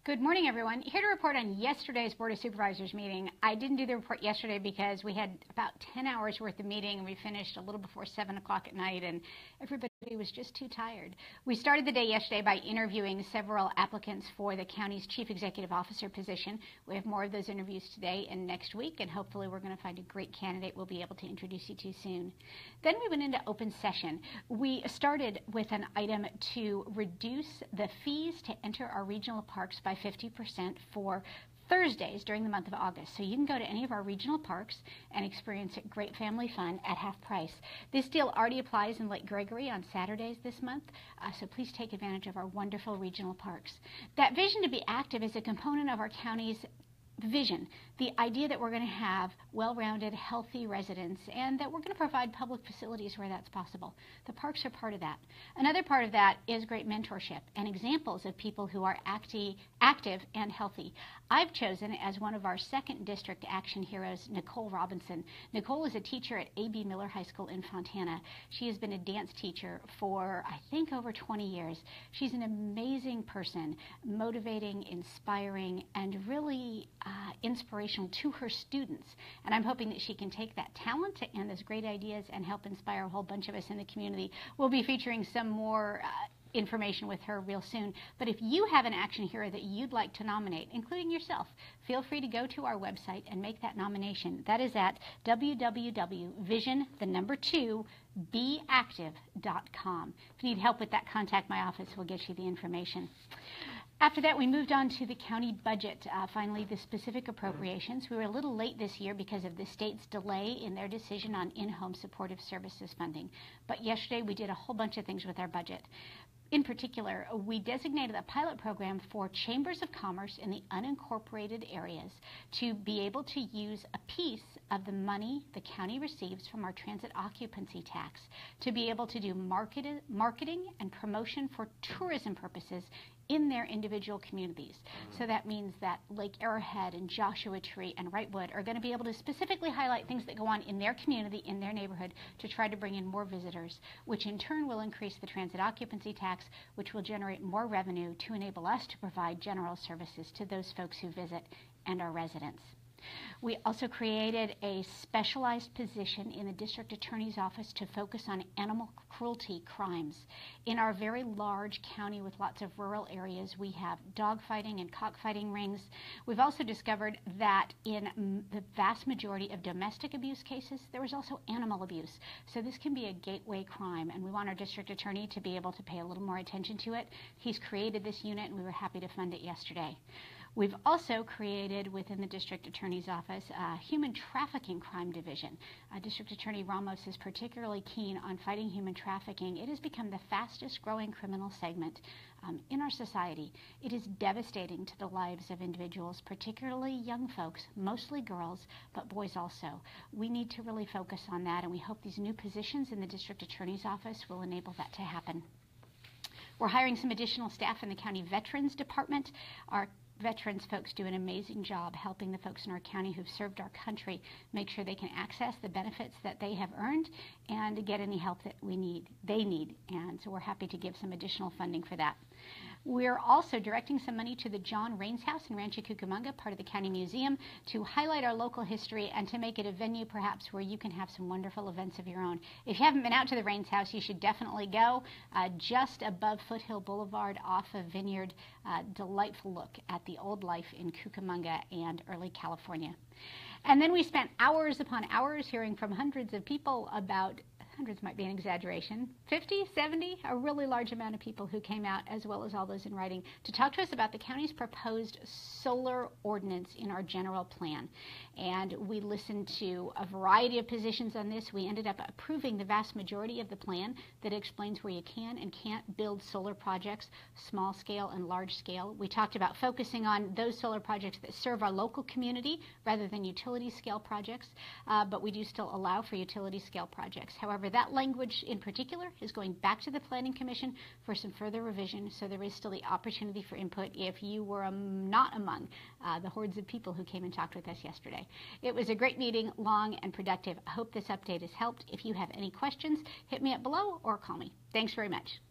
Good morning, everyone. Here to report on yesterday's Board of Supervisors meeting. I didn't do the report yesterday because we had about 10 hours worth of meeting and we finished a little before 7 o'clock at night and everybody was just too tired. We started the day yesterday by interviewing several applicants for the county's Chief Executive Officer position. We have more of those interviews today and next week, and hopefully we're going to find a great candidate we'll be able to introduce you to soon. Then we went into open session. We started with an item to reduce the fees to enter our regional parks by 50% for Thursdays during the month of August. So you can go to any of our regional parks and experience great family fun at half price. This deal already applies in Lake Gregory on Saturdays this month, so please take advantage of our wonderful regional parks. That vision to be active is a component of our county's vision, the idea that we're going to have well-rounded, healthy residents and that we're going to provide public facilities where that's possible. The parks are part of that. Another part of that is great mentorship and examples of people who are active and healthy. I've chosen as one of our second district action heroes, Nicole Robinson. Nicole is a teacher at A.B. Miller High School in Fontana. She has been a dance teacher for, I think, over 20 years. She's an amazing person, motivating, inspiring, and really inspirational to her students. And I'm hoping that she can take that talent and those great ideas and help inspire a whole bunch of us in the community. We'll be featuring some more information with her real soon. But if you have an action hero that you'd like to nominate, including yourself, feel free to go to our website and make that nomination. That is at www.vision2beactive.com. If you need help with that, contact my office. We'll get you the information. After that, we moved on to the county budget, finally the specific appropriations. We were a little late this year because of the state's delay in their decision on in-home supportive services funding. But yesterday we did a whole bunch of things with our budget. In particular, we designated a pilot program for chambers of commerce in the unincorporated areas to be able to use a piece of the money the county receives from our transit occupancy tax to be able to do marketing and promotion for tourism purposes in their individual communities. So that means that Lake Arrowhead and Joshua Tree and Wrightwood are going to be able to specifically highlight things that go on in their community, in their neighborhood, to try to bring in more visitors, which in turn will increase the transit occupancy tax, which will generate more revenue to enable us to provide general services to those folks who visit and our residents. We also created a specialized position in the district attorney's office to focus on animal cruelty crimes. In our very large county with lots of rural areas, we have dogfighting and cockfighting rings. We've also discovered that in the vast majority of domestic abuse cases, there was also animal abuse. So this can be a gateway crime, and we want our district attorney to be able to pay a little more attention to it. He's created this unit, and we were happy to fund it yesterday. We've also created within the District Attorney's Office a human trafficking crime division. District Attorney Ramos is particularly keen on fighting human trafficking. It has become the fastest growing criminal segment in our society. It is devastating to the lives of individuals, particularly young folks, mostly girls, but boys also. We need to really focus on that, and we hope these new positions in the District Attorney's Office will enable that to happen. We're hiring some additional staff in the County Veterans Department. Our veterans folks do an amazing job helping the folks in our county who've served our country make sure they can access the benefits that they have earned and get any help that they need. And so we're happy to give some additional funding for that. We're also directing some money to the John Raines House in Rancho Cucamonga, part of the County Museum, to highlight our local history and to make it a venue perhaps where you can have some wonderful events of your own. If you haven't been out to the Raines House, you should definitely go. Just above Foothill Boulevard off of Vineyard, delightful look at the old life in Cucamonga and early California. And then we spent hours upon hours hearing from hundreds of people about, hundreds might be an exaggeration, 50, 70, a really large amount of people who came out, as well as all those in writing, to talk to us about the county's proposed solar ordinance in our general plan. And we listened to a variety of positions on this. We ended up approving the vast majority of the plan that explains where you can and can't build solar projects, small scale and large scale. We talked about focusing on those solar projects that serve our local community rather than utility scale projects, but we do still allow for utility scale projects. However, that language in particular is going back to the Planning Commission for some further revision, so there is still the opportunity for input if you were not among the hordes of people who came and talked with us yesterday. It was a great meeting, long and productive. I hope this update has helped. If you have any questions, hit me up below or call me. Thanks very much.